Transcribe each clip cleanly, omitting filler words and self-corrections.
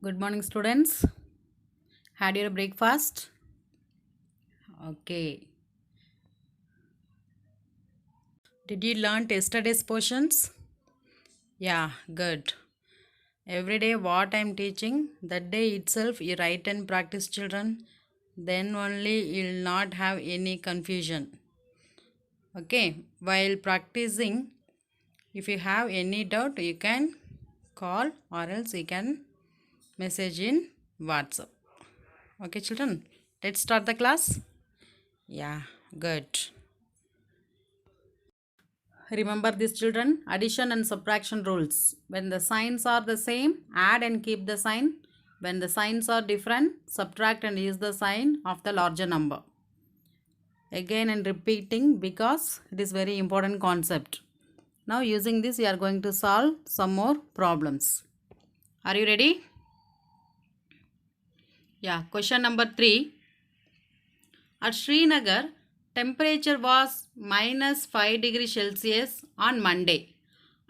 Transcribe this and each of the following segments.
Good morning, students. Had your breakfast? Okay. Did you learn yesterday's portions? Yeah, good. Every day, what I'm teaching, that day itself you write and practice, children. Then only you'll not have any confusion. Okay. While practicing, if you have any doubt, you can call or else you can message in WhatsApp. Okay, children. Let's start the class. Yeah, good. Remember this, children, addition and subtraction rules. When the signs are the same, add and keep the sign. When the signs are different, subtract and use the sign of the larger number. Again and repeating because it is very important concept. Now using this, you are going to solve some more problems. Are you ready? Yeah, question number 3. At Srinagar, temperature was minus 5 degrees Celsius on Monday,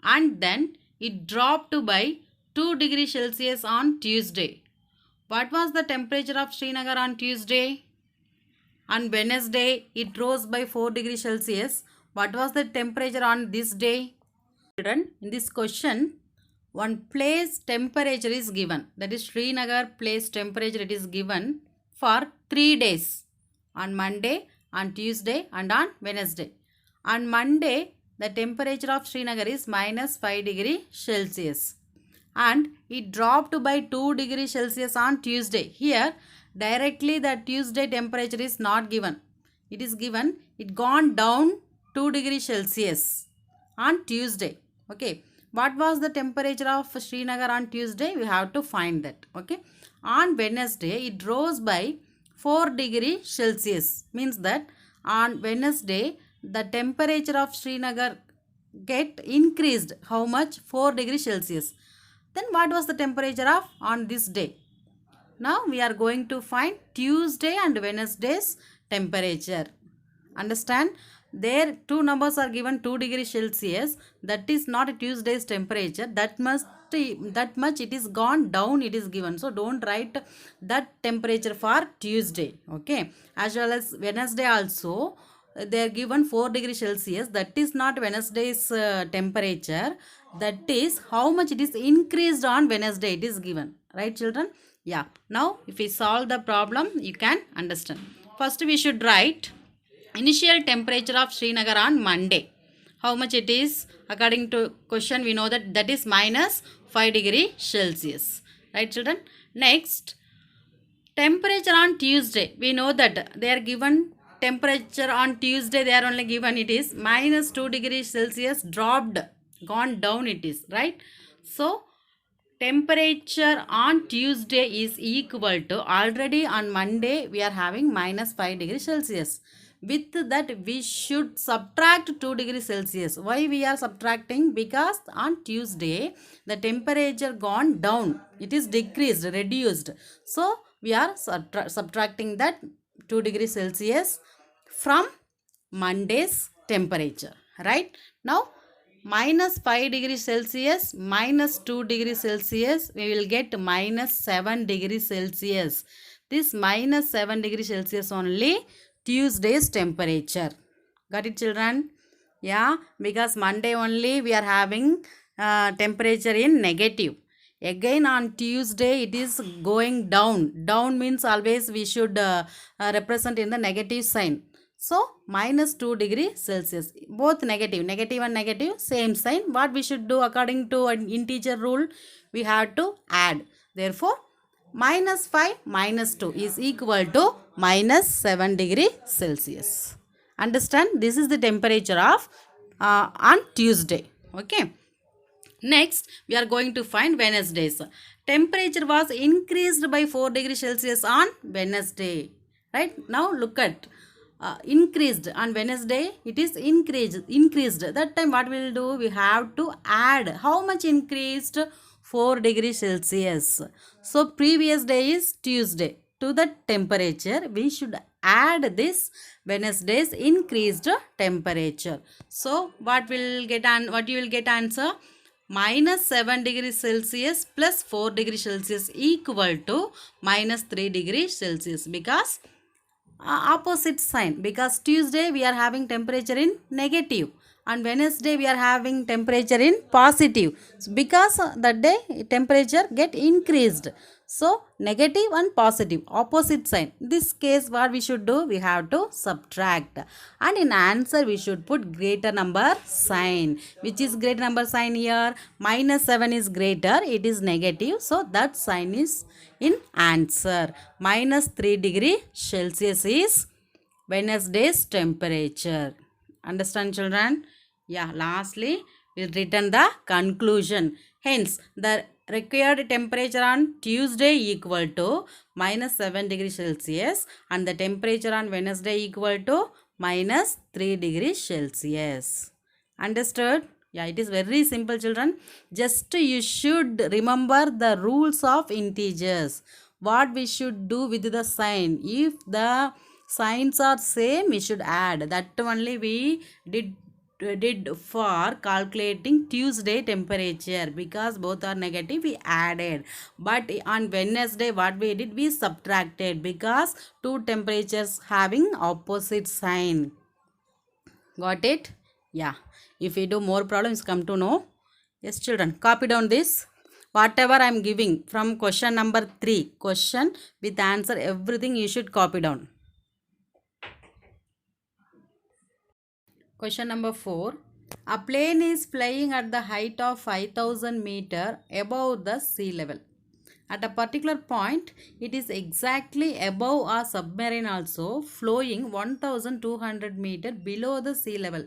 and then it dropped to by 2 degrees Celsius on Tuesday. What was the temperature of Srinagar on Tuesday? On Wednesday, it rose by 4 degrees Celsius. What was the temperature on this day? Children, in this question, one place temperature is given. That is Srinagar place temperature it is given for 3 days. On Monday, on Tuesday and on Wednesday. On Monday, the temperature of Srinagar is minus 5 degree Celsius. And it dropped by 2 degrees Celsius on Tuesday. Here, directly the Tuesday temperature is not given. It is given, it gone down 2 degrees Celsius on Tuesday. Okay. What was the temperature of Srinagar on Tuesday? We have to find that. Okay. On Wednesday, it rose by 4 degrees Celsius. Means that on Wednesday, the temperature of Srinagar get increased. How much? 4 degrees Celsius. Then what was the temperature of on this day? Now we are going to find Tuesday and Wednesday's temperature. Understand? There two numbers are given 2 degrees Celsius. That is not Tuesday's temperature. That much it is gone down it is given. So don't write that temperature for Tuesday. Okay. As well as Wednesday also they are given 4 degrees Celsius. That is not Wednesday's temperature. That is how much it is increased on Wednesday it is given. Right, children? Yeah. Now if we solve the problem you can understand. First we should write initial temperature of Srinagar on Monday. How much it is? According to question, we know that is minus 5 degree Celsius. Right, children? Next, temperature on Tuesday. We know that they are given temperature on Tuesday. They are only given it is minus 2 degrees Celsius dropped, gone down it is. Right? So, temperature on Tuesday is equal to already on Monday we are having minus 5 degrees Celsius. With that we should subtract 2 degrees Celsius. Why we are subtracting? Because on Tuesday the temperature gone down. It is decreased, reduced. So we are subtracting that 2 degrees Celsius from Monday's temperature. Right? Now minus 5 degrees Celsius minus 2 degrees Celsius, we will get minus 7 degrees Celsius. This minus 7 degrees Celsius only Tuesday's temperature. Got it, children? Yeah, because Monday only we are having temperature in negative. Again on Tuesday it is going down. Down means always we should represent in the negative sign. So minus 2 degrees Celsius. Both negative. Negative and negative same sign. What we should do according to an integer rule? We have to add. Therefore minus 5 minus 2 is equal to minus 7 degree Celsius. Understand? This is the temperature of on Tuesday. Okay. Next, we are going to find Wednesday's. Temperature was increased by 4 degrees Celsius on Wednesday. Right? Now look at increased on Wednesday. It is increased. That time what we will do? We have to add. How much increased? 4 degrees Celsius. So previous day is Tuesday. To the temperature we should add this Wednesday's increased temperature. So what you will get answer? minus 7 degrees Celsius plus 4 degrees Celsius equal to minus 3 degrees Celsius, because opposite sign, because Tuesday we are having temperature in negative and Wednesday we are having temperature in positive. So because that day temperature get increased, so negative and positive opposite sign. This case what we should do, we have to subtract, and in answer we should put greater number sign. Which is greater number sign here? Minus 7 is greater, it is negative, so that sign is in answer. Minus 3 degree Celsius is Wednesday's temperature. Understand, children? Yeah, lastly, we'll return the conclusion. Hence, the required temperature on Tuesday equal to minus 7 degrees Celsius and the temperature on Wednesday equal to minus 3 degrees Celsius. Understood? Yeah, it is very simple, children. Just you should remember the rules of integers. What we should do with the sign. If the signs are same, we should add. That only we did for calculating Tuesday temperature, because both are negative we added, but on Wednesday what we did, we subtracted, because two temperatures having opposite sign. Got it? Yeah. If we do more problems, come to know. Yes, children, copy down this. Whatever I am giving from question number 3, question with answer, everything you should copy down. Question number 4. A plane is flying at the height of 5000 meter above the sea level. At a particular point, it is exactly above a submarine also flowing 1200 meter below the sea level.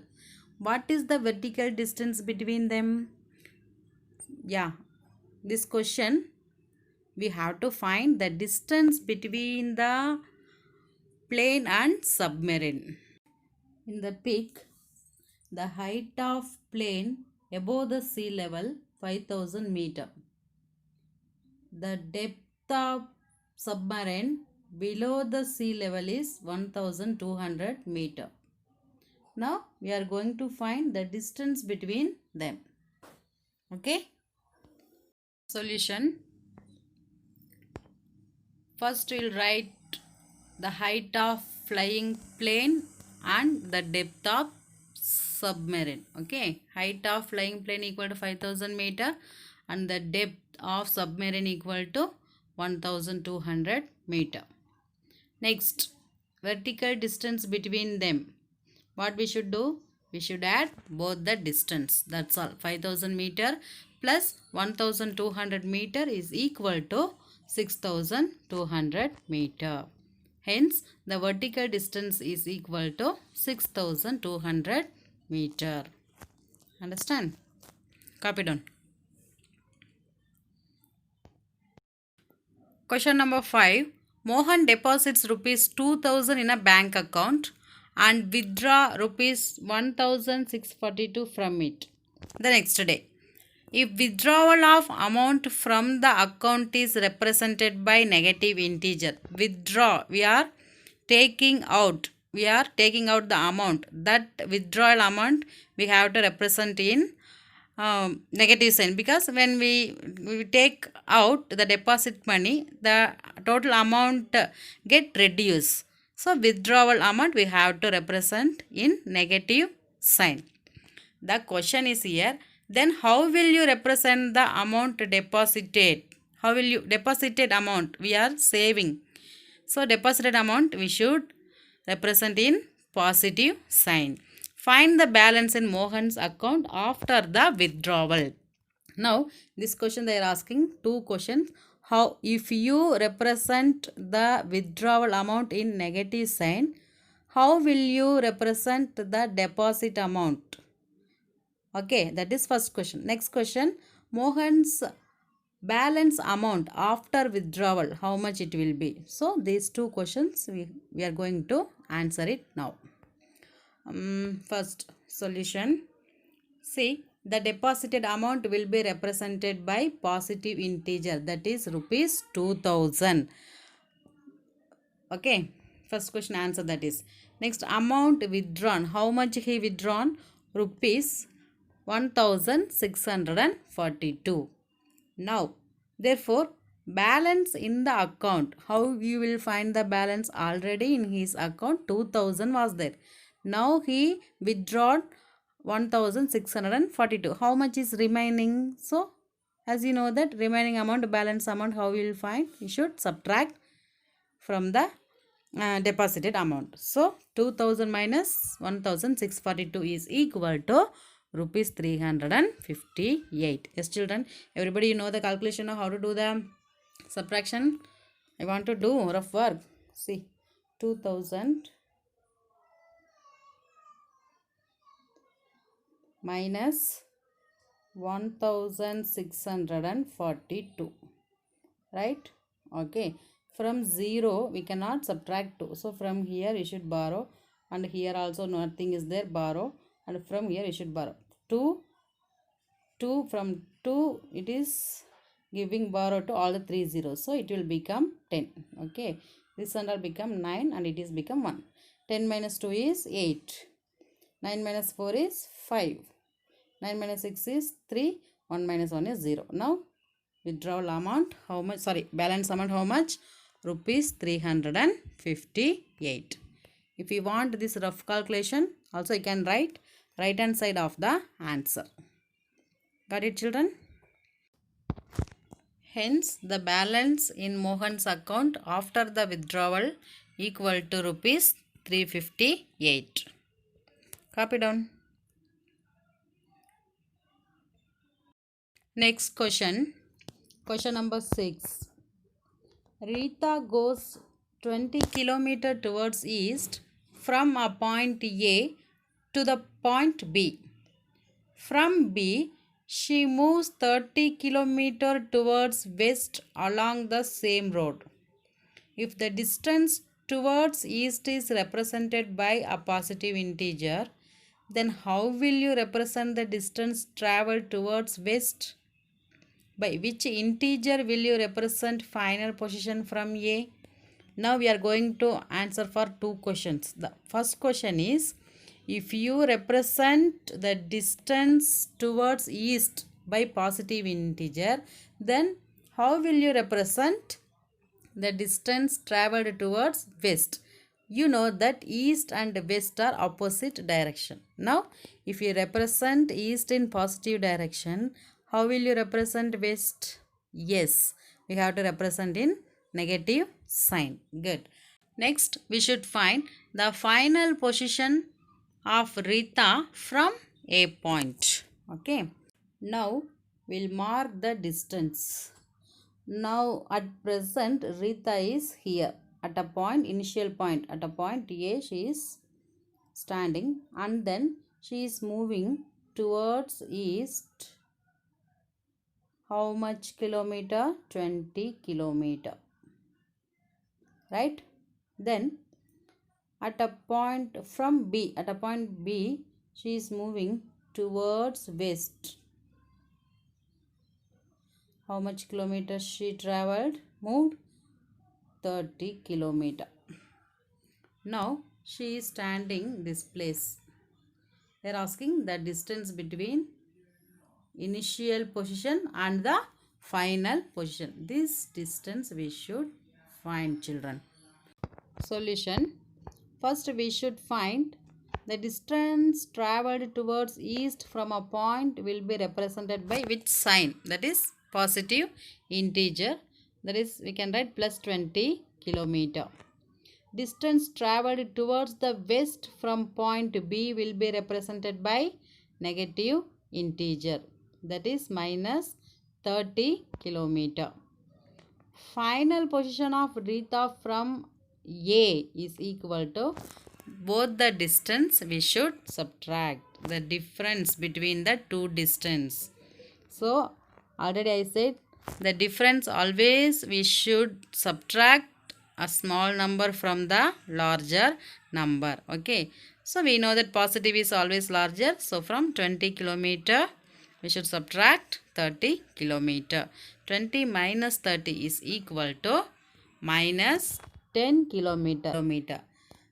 What is the vertical distance between them? Yeah, this question we have to find the distance between the plane and submarine. In the pic, the height of plane above the sea level 5000 meter. The depth of submarine below the sea level is 1200 meter. Now we are going to find the distance between them. Okay. Solution. First we will write the height of flying plane and the depth of submarine. Okay. Height of flying plane equal to 5000 meter and the depth of submarine equal to 1200 meter. Next, vertical distance between them. What we should do? We should add both the distance. That's all. 5000 meter plus 1200 meter is equal to 6200 meter. Hence, the vertical distance is equal to 6200 meter. Understand? Copy down. Question number 5. Mohan deposits rupees 2000 in a bank account and withdraw rupees 1642 from it the next day. If withdrawal of amount from the account is represented by negative integer, withdraw, we are taking out the amount. That withdrawal amount we have to represent in negative sign, because when we take out the deposit money, the total amount get reduced. So withdrawal amount we have to represent in negative sign. The question is here, then how will you represent the amount deposited? How will you deposited amount we are saving? So deposited amount we should represent in positive sign. Find the balance in Mohan's account after the withdrawal. Now this question they are asking two questions. How, if you represent the withdrawal amount in negative sign, how will you represent the deposit amount? Okay, that is first question. Next question, Mohan's balance amount after withdrawal, how much it will be? So these two questions we are going to answer it now. First solution. See, the deposited amount will be represented by positive integer, that is rupees 2000. Okay, first question answer that is. Next, amount withdrawn. How much he withdrawn? Rupees 1642. Now, therefore, balance in the account. How you will find the balance? Already in his account 2000 was there. Now he withdrawn 1642. How much is remaining? So, as you know that remaining amount, balance amount, how you will find? You should subtract from the deposited amount. So, 2000 minus 1642 is equal to rupees 358. Yes, children, everybody you know the calculation of how to do the subtraction. I want to do rough work. See, 2000 minus 1642, right? Okay, from 0 we cannot subtract 2, so from here we should borrow, and here also nothing is there, borrow, and from here we should borrow 2. From 2 it is giving borrow to all the 3 zeros, so it will become 10. Okay, this one will become 9 and it is become 1. 10 minus 2 is 8. 9 minus 4 is 5. 9 minus 6 is 3. 1 minus 1 is 0. Now withdrawal amount how much? Sorry, balance amount how much? Rupees 358. If you want this rough calculation, also you can write right hand side of the answer. Got it, children? Hence, the balance in Mohan's account after the withdrawal equal to rupees 358. Copy down. Next question. Question number 6. Rita goes 20 km towards east from a point A to the point B. From B, she moves 30 km towards west along the same road. If the distance towards east is represented by a positive integer, then how will you represent the distance traveled towards west? By which integer will you represent final position from A? Now we are going to answer for two questions. The first question is, if you represent the distance towards east by positive integer, then how will you represent the distance traveled towards west? You know that east and west are opposite direction. Now, if you represent east in positive direction, how will you represent west? Yes, we have to represent in negative sign. Good. Next, we should find the final position of Rita from A point. Okay. Now, we'll mark the distance. Now, at present, Rita is here at a point, initial point. At a point A, she is standing, and then she is moving towards east. How much kilometer? 20 kilometer. Right? Then at a point from B, at a point B, she is moving towards west. How much kilometers she traveled? Moved 30 kilometer. Now she is standing this place. They are asking the distance between initial position and the final position. This distance we should find, children. Solution. First we should find the distance traveled towards east from a point will be represented by which sign? That is positive integer. That is, we can write plus 20 kilometer. Distance traveled towards the west from point B will be represented by negative integer. That is minus 30 kilometer. Final position of Rita from A is equal to, both the distance we should subtract the difference between the two distance. So already I said the difference always we should subtract a small number from the larger number. Okay, so we know that positive is always larger. So from 20 kilometer we should subtract 30 kilometer. 20 minus 30 is equal to minus 10 kilometer.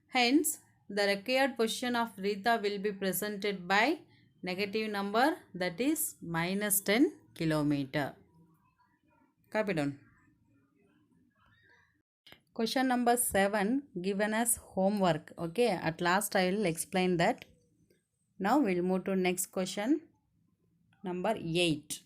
Hence, the required position of Rita will be presented by negative number, that is minus 10 kilometer. Copy down. Question number 7 given as homework. Okay, at last I will explain that. Now we will move to next question. Number 8.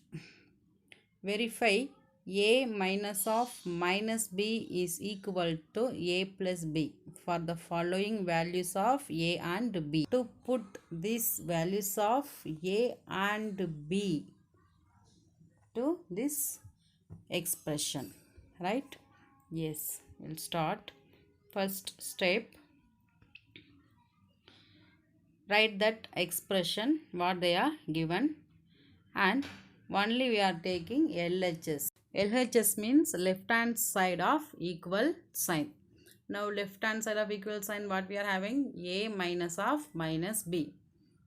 Verify a minus of minus b is equal to a plus b for the following values of a and b. To put these values of a and b to this expression, right? Yes, we'll start. First step, write that expression what they are given, and only we are taking LHS. LHS means left hand side of equal sign. Now left hand side of equal sign, what we are having? A minus of minus b.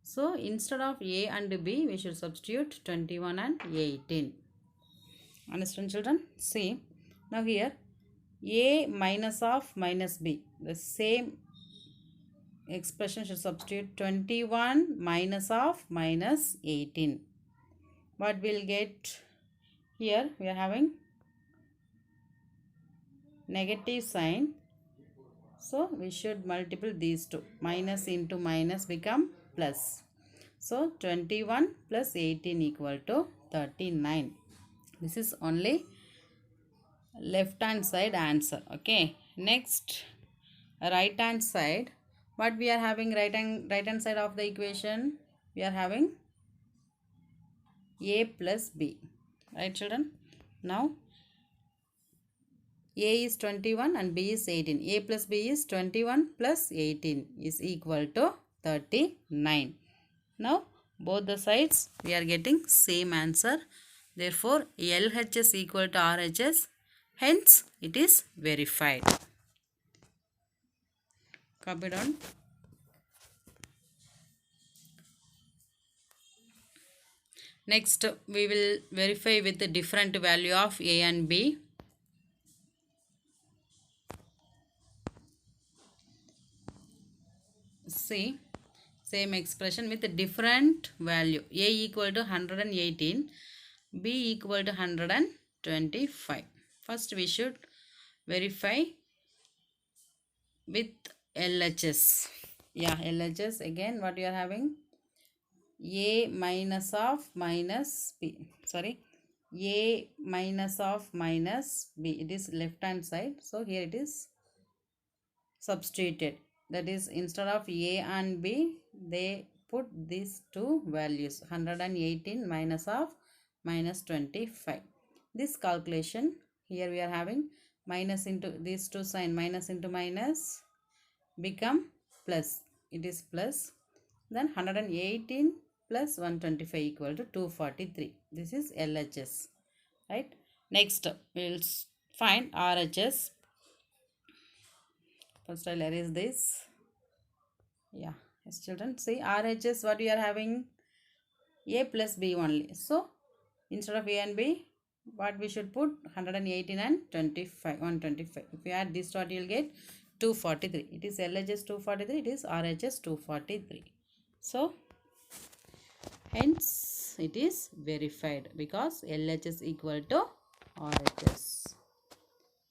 So instead of a and b, we should substitute 21 and 18. Understand, children? See, now here a minus of minus b, the same expression should substitute 21 minus of minus 18. What we'll get here? We are having negative sign, so we should multiply these two. Minus into minus become plus. So 21 plus 18 equal to 39. This is only left hand side answer. Okay, next right hand side. What we are having? Right hand side of the equation, we are having a plus b, right children? Now a is 21 and b is 18. A plus b is 21 plus 18 is equal to 39. Now both the sides we are getting same answer. Therefore LHS equal to RHS. Hence it is verified. Copy down. Next we will verify with the different value of a and b. See, same expression with a different value. A equal to 118, b equal to 125. First we should verify with LHS. Yeah, LHS again. What you are having? A minus of minus b. Sorry, a minus of minus b. It is left hand side. So here it is substituted. That is, instead of a and b, they put these two values, 118 minus of minus 25. This calculation, here we are having minus into these two sign, minus into minus become plus. It is plus. Then 118 plus 125 equal to 243. This is LHS, right? Next we will find RHS. First I'll erase this. Yeah, yes children, see RHS, what we are having? A plus b only. So instead of a and b, what we should put? 118 and 25, 125. If you add this, what you will get? 243. It is LHS 243, it is RHS 243. So hence it is verified because LHS equal to RHS.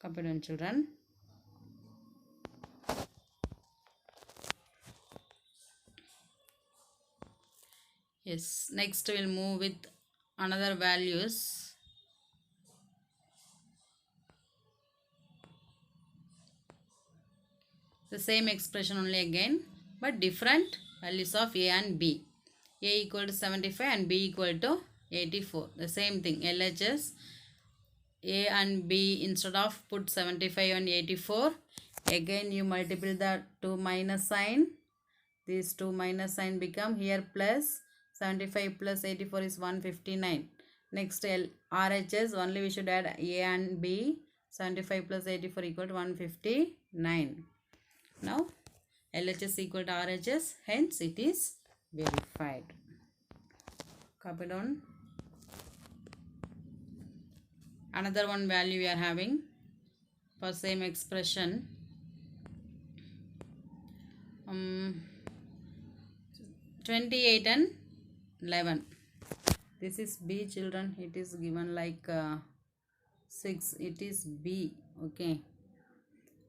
Copy down, children. Yes, next we will move with another values. The same expression only again, but different values of a and b. A equal to 75 and b equal to 84. The same thing, LHS. A and b, instead of put 75 and 84, again you multiply the two minus sign. These two minus sign become here plus. 75 plus 84 is 159. Next RHS, only we should add a and b. 75 plus 84 equal to 159. Now LHS equal to RHS, hence it is verified. Copy down. Another one value we are having for same expression. 28 and 11. This is B, children. It is given like 6. It is B. Okay,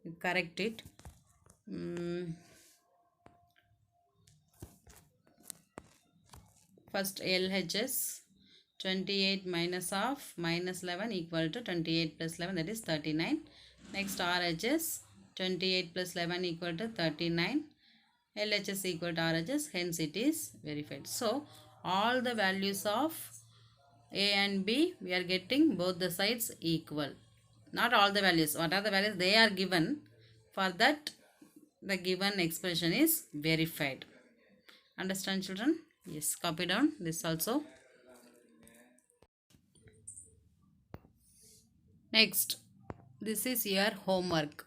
you correct it. First LHS, 28 minus of minus 11 equal to 28 plus 11, that is 39. Next RHS, 28 plus 11 equal to 39. LHS equal to RHS, hence it is verified. So all the values of A and B, we are getting both the sides equal. Not all the values. What are the values? They are given. For that, the given expression is verified. Understand, children? Yes, copy down this also. Next, this is your homework.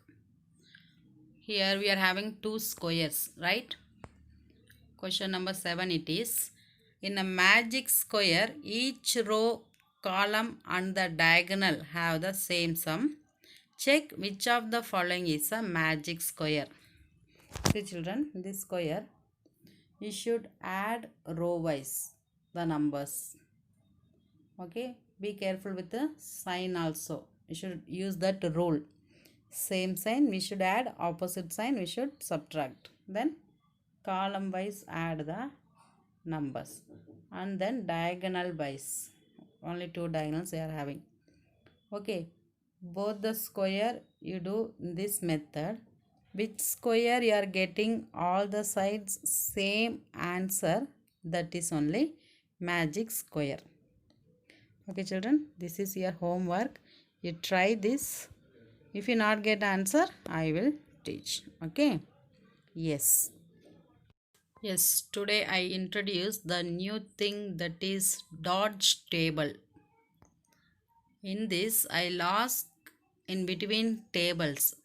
Here we are having two squares, right? Question number 7 it is. In a magic square, each row, column and the diagonal have the same sum. Check which of the following is a magic square. See, children, this square, you should add row wise the numbers. Okay, be careful with the sign also. You should use that rule. Same sign we should add, opposite sign we should subtract. Then column wise add the numbers, and then diagonal wise, only two diagonals they are having. Okay, both the square you do this method. Which square you are getting all the sides same answer, that is only magic square. Okay, children, this is your homework. You try this. If you not get answer, I will teach. Okay. Yes. Yes, today I introduce the new thing, that is dodge table. In this, I lost in between tables.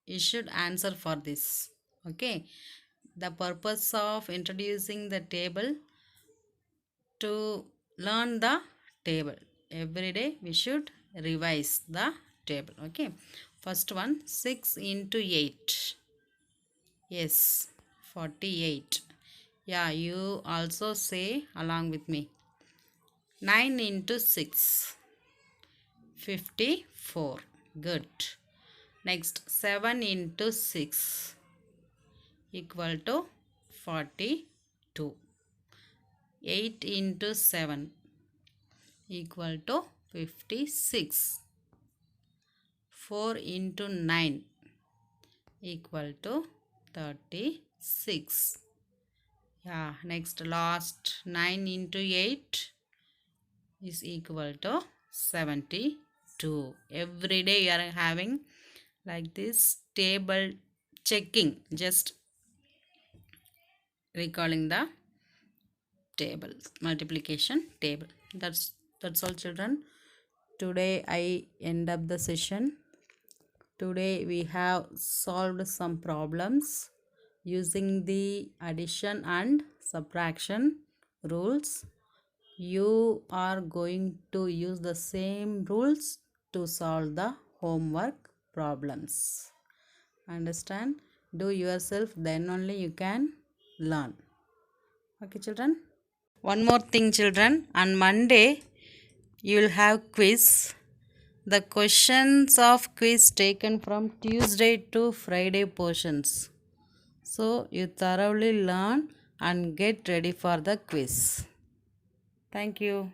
You should answer for this. Okay. The purpose of introducing the table, to learn the table. Every day we should revise the table. Okay. First one, 6 into 8. Yes, 48. Yeah, you also say along with me. 9 into 6. 54. Good. Next, 7 into 6 equal to 42. 8 into 7 equal to 56. 4 into 9 equal to 36. Yeah, next last, 9 into 8 is equal to 72. Every day you are having like this table checking, just recalling the table, multiplication table. That's all, children. Today I end up the session. Today we have solved some problems using the addition and subtraction rules. You are going to use the same rules to solve the homework problems. Understand? Do yourself, then only you can learn. Okay, children? One more thing, children. On Monday, you will have quiz. The questions of quiz taken from Tuesday to Friday portions. So, you thoroughly learn and get ready for the quiz. Thank you.